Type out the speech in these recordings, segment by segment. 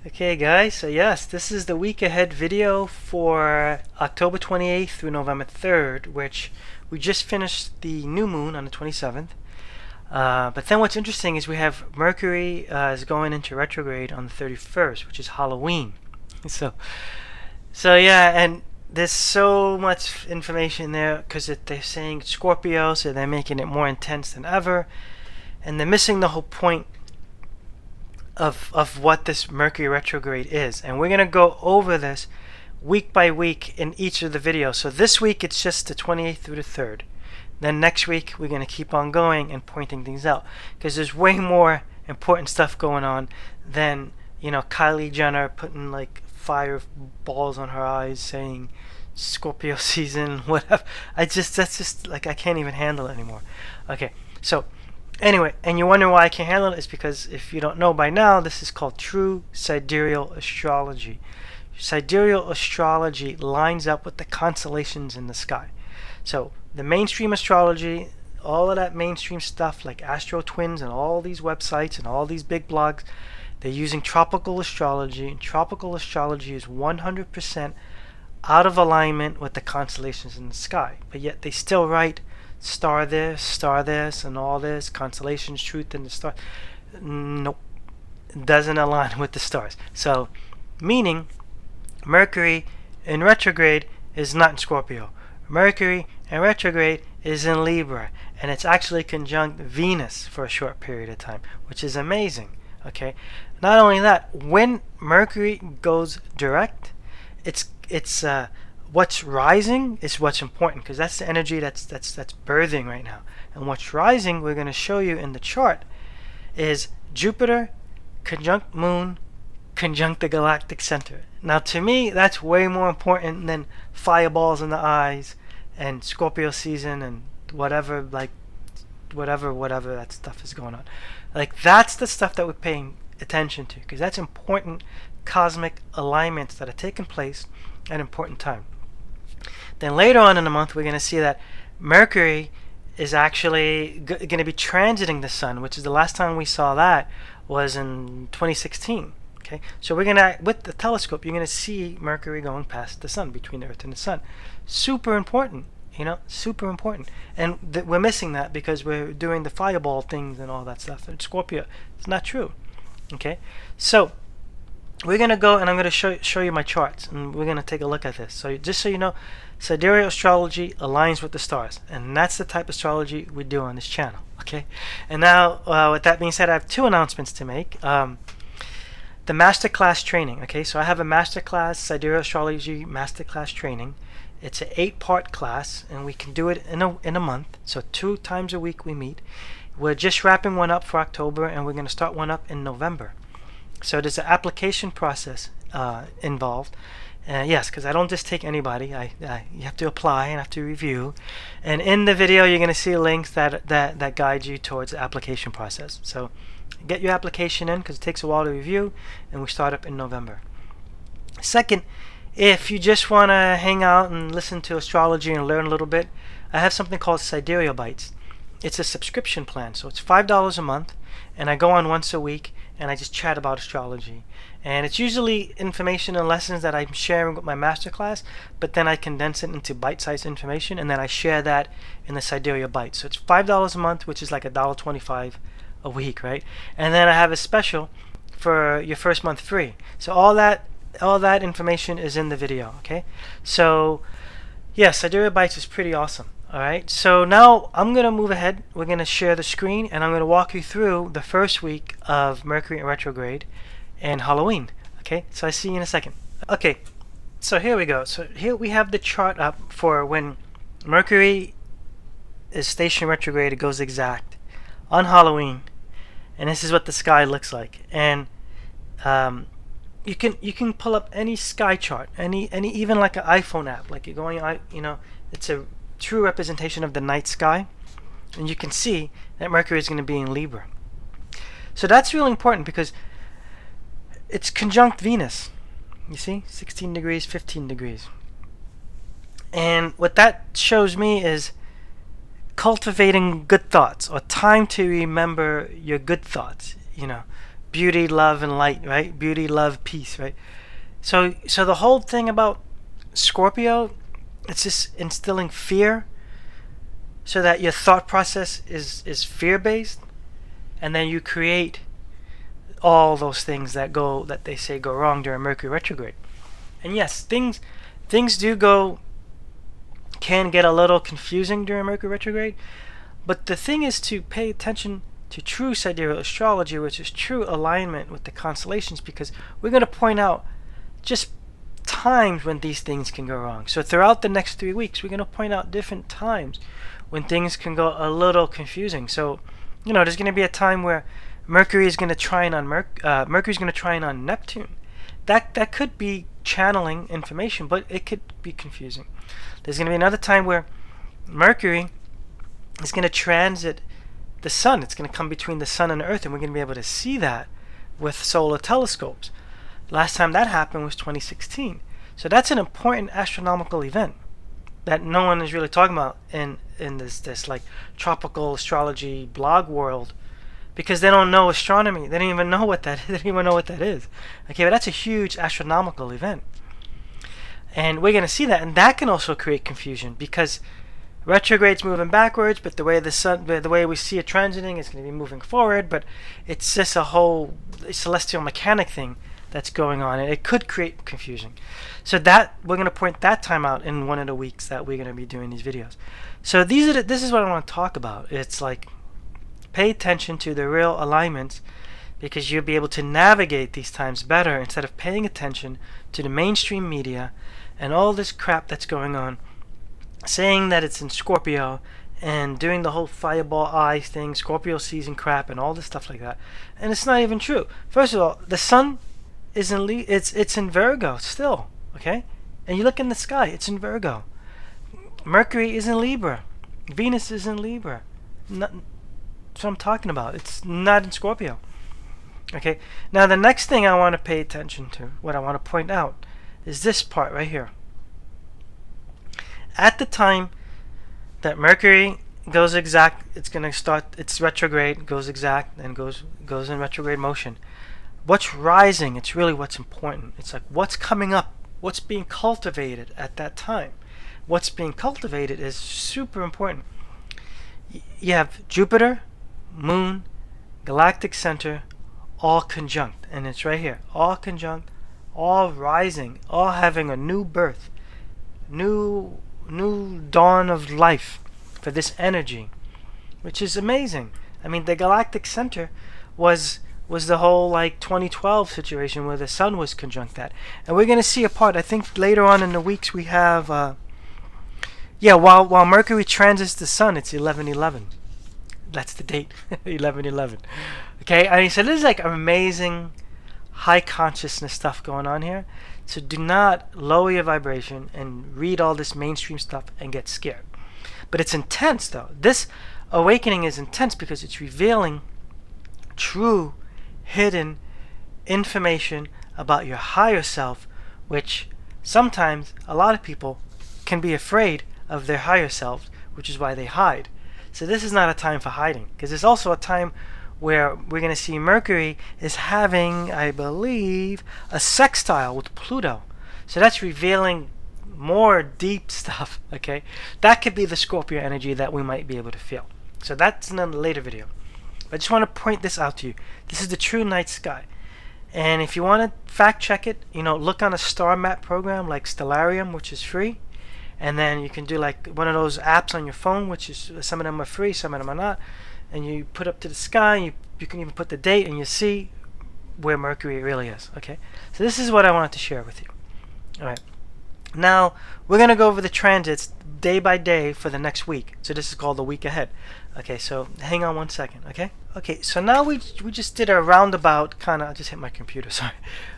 Okay guys, so yes, this is the week ahead video for October 28th through November 3rd, which we just finished the new moon on the 27th. But then what's interesting is we have Mercury is going into retrograde on the 31st, which is Halloween. So yeah, and there's so much information there because they're saying Scorpio, so they're making it more intense than ever, and they're missing the whole point of what this Mercury retrograde is. And we're going to go over this week by week in each of the videos. So this week it's just the 28th through the 3rd. Then next week we're going to keep on going and pointing things out, because there's way more important stuff going on than, you know, Kylie Jenner putting like fireballs on her eyes saying Scorpio season, whatever. That's just like, I can't even handle it anymore. Okay, so anyway, and you're wondering why I can't handle it, is because if you don't know by now, this is called true sidereal astrology. Sidereal astrology lines up with the constellations in the sky. So the mainstream astrology, all of that mainstream stuff like Astro Twins and all these websites and all these big blogs, they're using tropical astrology, and tropical astrology is 100% out of alignment with the constellations in the sky. But yet they still write star this, and all this, constellations, truth in the stars. Nope, it doesn't align with the stars. So, meaning Mercury in retrograde is not in Scorpio. Mercury in retrograde is in Libra, and it's actually conjunct Venus for a short period of time, which is amazing. Okay, not only that, when Mercury goes direct, it's what's rising is what's important, because that's the energy that's birthing right now. And what's rising, we're going to show you in the chart, is Jupiter conjunct Moon conjunct the galactic center. Now to me, that's way more important than fireballs in the eyes and Scorpio season and whatever that stuff is going on. Like, that's the stuff that we're paying attention to, because that's important cosmic alignments that are taking place at an important time. Then later on in the month, we're going to see that Mercury is actually going to be transiting the Sun, which is the last time we saw that was in 2016. Okay, so we're going to, with the telescope, you're going to see Mercury going past the Sun, between the Earth and the Sun. Super important, you know, super important. And we're missing that because we're doing the fireball things and all that stuff. And Scorpio, it's not true. Okay, so we're going to go, and I'm going to show you my charts, and we're going to take a look at this. So just so you know, sidereal astrology aligns with the stars, and that's the type of astrology we do on this channel. Okay, and now with that being said, I have two announcements to make. The masterclass training. Okay, so I have a masterclass, sidereal astrology masterclass training. It's an 8-part class, and we can do it in a month. So 2 times a week we meet. We're just wrapping one up for October, and we're going to start one up in November. So there's an application process involved. Yes, because I don't just take anybody. You have to apply and have to review. And in the video, you're going to see links that guide you towards the application process. So get your application in, because it takes a while to review, and we start up in November. Second, if you just want to hang out and listen to astrology and learn a little bit, I have something called Sidereal Bites. It's a subscription plan, so it's $5 a month, and I go on once a week, and I just chat about astrology. And it's usually information and lessons that I'm sharing with my masterclass, but then I condense it into bite-sized information, and then I share that in the Sidereal Bites. So it's $5 a month, which is like $1.25 a week, right? And then I have a special for your first month free. So all that information is in the video. Okay, so yes, Sidereal Bites is pretty awesome. Alright, so now I'm going to move ahead. We're going to share the screen, and I'm going to walk you through the first week of Mercury in retrograde and Halloween. Okay, so I see you in a second. Okay, so here we go. So here we have the chart up for when Mercury is stationed retrograde. It goes exact on Halloween, and this is what the sky looks like. And you can pull up any sky chart, any even like an iPhone app, like you're going, you know, it's a true representation of the night sky, and you can see that Mercury is going to be in Libra. So that's really important because it's conjunct Venus. You see, 16 degrees, 15 degrees. And what that shows me is cultivating good thoughts, or time to remember your good thoughts, you know, beauty, love, and light, right? Beauty, love, peace, right? So the whole thing about Scorpio, it's just instilling fear, so that your thought process is fear-based, and then you create all those things that they say go wrong during Mercury retrograde. And yes, things can get a little confusing during Mercury retrograde, but the thing is to pay attention to true sidereal astrology, which is true alignment with the constellations, because we're going to point out just times when these things can go wrong. So throughout the next 3 weeks, we're going to point out different times when things can go a little confusing. So, there's going to be a time where Mercury is going to trine on Mercury's going to trine on Neptune. That could be channeling information, but it could be confusing. There's going to be another time where Mercury is going to transit the sun. It's going to come between the sun and Earth, and we're going to be able to see that with solar telescopes. Last time that happened was 2016. So that's an important astronomical event that no one is really talking about in this like tropical astrology blog world, because they don't know astronomy. They don't even know what that is. They don't even know what that is. Okay, but that's a huge astronomical event. And we're going to see that, and that can also create confusion, because retrograde's moving backwards, but the way we see it transiting is going to be moving forward, but it's just a whole celestial mechanic thing that's going on, and it could create confusion. So that we're going to point that time out in one of the weeks that we're going to be doing these videos. So this is what I want to talk about. It's like, pay attention to the real alignments, because you'll be able to navigate these times better instead of paying attention to the mainstream media and all this crap that's going on, saying that it's in Scorpio and doing the whole fireball eyes thing, Scorpio season crap, and all this stuff like that. And it's not even true. First of all, the sun is in it's in Virgo still, okay? And you look in the sky, it's in Virgo. Mercury is in Libra. Venus is in Libra. That's what I'm talking about. It's not in Scorpio. Okay? Now the next thing I want to pay attention to, what I want to point out, is this part right here. At the time that Mercury goes exact, it's going to start its retrograde, goes exact, and goes in retrograde motion. What's rising, it's really what's important. It's like what's coming up, what's being cultivated at that time. What's being cultivated is super important. You have Jupiter, Moon, Galactic Center, all conjunct, and it's right here. All conjunct, all rising, all having a new birth, new dawn of life for this energy, which is amazing. I mean, the Galactic Center was the whole like 2012 situation where the sun was conjunct that, and we're going to see a part. I think later on in the weeks we have while Mercury transits the sun, it's 11/11. That's the date. 11/11. Okay, and he said this is like amazing high consciousness stuff going on here. So do not lower your vibration and read all this mainstream stuff and get scared. But it's intense though. This awakening is intense because it's revealing true hidden information about your higher self, which sometimes a lot of people can be afraid of their higher self, which is why they hide. So this is not a time for hiding, because it's also a time where we're going to see Mercury is having, I believe, a sextile with Pluto. So that's revealing more deep stuff, okay? That could be the Scorpio energy that we might be able to feel. So that's in a later video. I just want to point this out to you. This is the true night sky. And if you want to fact check it, look on a star map program like Stellarium, which is free. And then you can do like one of those apps on your phone, which is, some of them are free, some of them are not. And you put up to the sky, you can even put the date, and you see where Mercury really is, okay? So this is what I wanted to share with you. All right. Now, we're going to go over the transits day by day for the next week. So this is called the week ahead. Okay, so hang on one second, okay? Okay, so now we just did a roundabout kind of, I just hit my computer, sorry.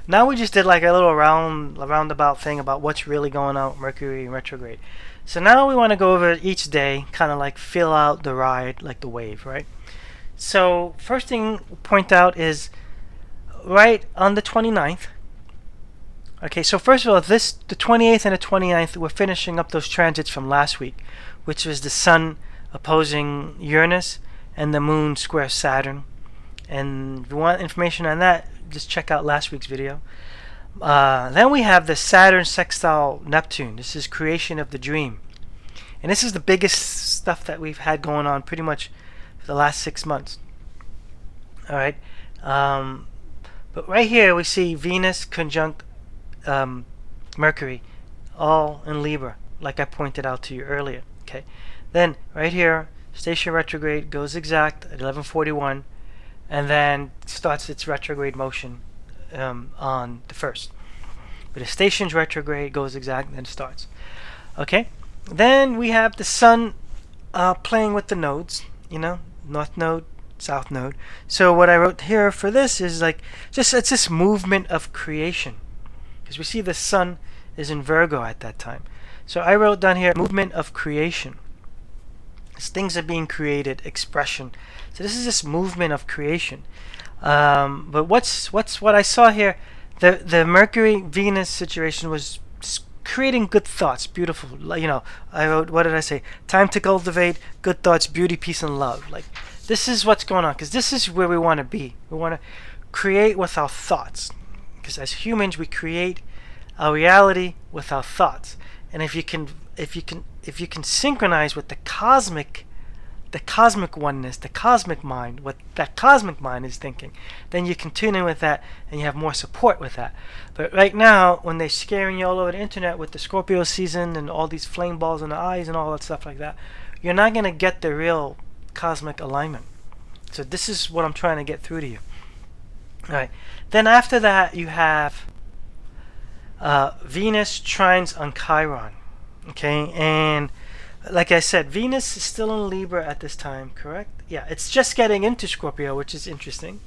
Now we just did like a little roundabout thing about what's really going on with Mercury retrograde. So now we want to go over each day, kind of like feel out the ride, like the wave, right? So first thing to point out is right on the 29th. Okay, so first of all, the 28th and the 29th, we're finishing up those transits from last week, which was the sun opposing Uranus and the moon square Saturn. And if you want information on that, just check out last week's video. Then we have the Saturn sextile Neptune. This is creation of the dream. And this is the biggest stuff that we've had going on pretty much for the last 6 months. Alright. But right here we see Venus conjunct Mercury, all in Libra, like I pointed out to you earlier. Okay. Then right here, station retrograde goes exact at 11:41, and then starts its retrograde motion on the 1st. But the station's retrograde goes exact and then starts. Okay. Then we have the Sun playing with the nodes. You know, North Node, South Node. So what I wrote here for this is like it's this movement of creation, because we see the Sun is in Virgo at that time. So I wrote down here movement of creation. As things are being created, expression. So this is this movement of creation. But what I saw here, the Mercury Venus situation was creating good thoughts, beautiful. You know, I wrote, what did I say? Time to cultivate good thoughts, beauty, peace, and love. Like, this is what's going on, because this is where we want to be. We want to create with our thoughts, because as humans we create our reality with our thoughts. And if you can synchronize with the cosmic oneness, the cosmic mind, what that cosmic mind is thinking, then you can tune in with that and you have more support with that. But right now, when they're scaring you all over the internet with the Scorpio season and all these flame balls in the eyes and all that stuff like that, you're not going to get the real cosmic alignment. So this is what I'm trying to get through to you. Alright. Then after that, you have Venus trines on Chiron. Okay, and like I said, Venus is still in Libra at this time, correct? Yeah, it's just getting into Scorpio, which is interesting.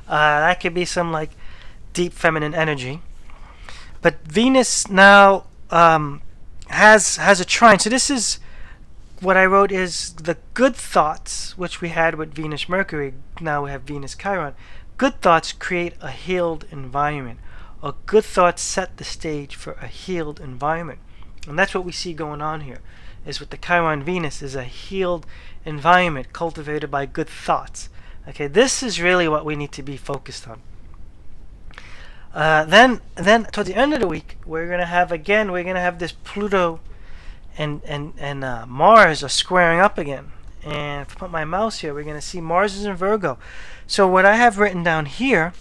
That could be some like deep feminine energy. But Venus now has a trine. So this is what I wrote is the good thoughts, which we had with Venus Mercury. Now we have Venus Chiron. Good thoughts create a healed environment. Or good thoughts set the stage for a healed environment. And that's what we see going on here, is with the Chiron Venus is a healed environment cultivated by good thoughts. Okay, this is really what we need to be focused on. Then toward the end of the week, we're gonna have this Pluto and Mars are squaring up again. And if I put my mouse here, we're gonna see Mars is in Virgo. So what I have written down here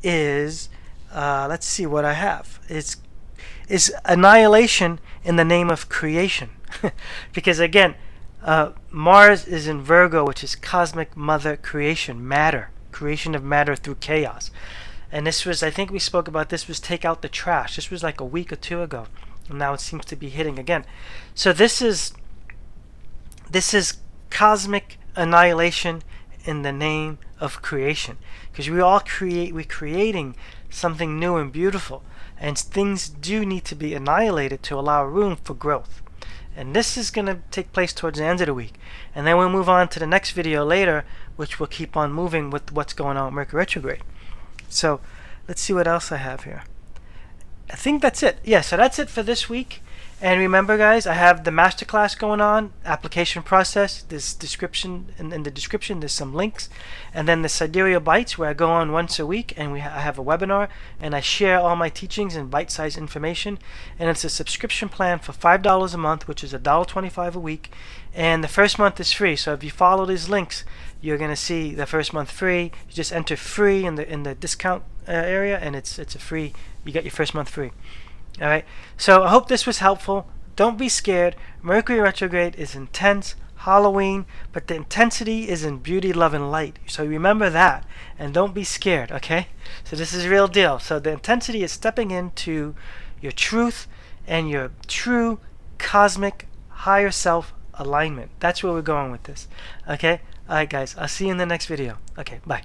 is let's see what I have. Is annihilation in the name of creation. Because again, Mars is in Virgo, which is cosmic mother creation, matter, creation of matter through chaos. And this was, I think we spoke about this, was take out the trash. This was like a week or two ago, and now it seems to be hitting again. So this is cosmic annihilation in the name of creation, because we're creating something new and beautiful, and things do need to be annihilated to allow room for growth. And this is going to take place towards the end of the week, and then we'll move on to the next video later, which will keep on moving with what's going on with Mercury Retrograde. So let's see what else I have here. I think that's it. Yeah, so that's it for this week. And remember, guys, I have the masterclass going on, application process. There's description in the description. There's some links, and then the Sidereal Bites, where I go on once a week, and I have a webinar, and I share all my teachings and bite-sized information. And it's a subscription plan for $5 a month, which is $1.25 a week, and the first month is free. So if you follow these links, you're gonna see the first month free. You just enter free in the discount area, and it's a free. You get your first month free. Alright, so I hope this was helpful. Don't be scared. Mercury retrograde is intense, Halloween, but the intensity is in beauty, love, and light. So remember that, and don't be scared, okay? So this is real deal. So the intensity is stepping into your truth and your true cosmic higher self alignment. That's where we're going with this, okay? Alright, guys, I'll see you in the next video. Okay, bye.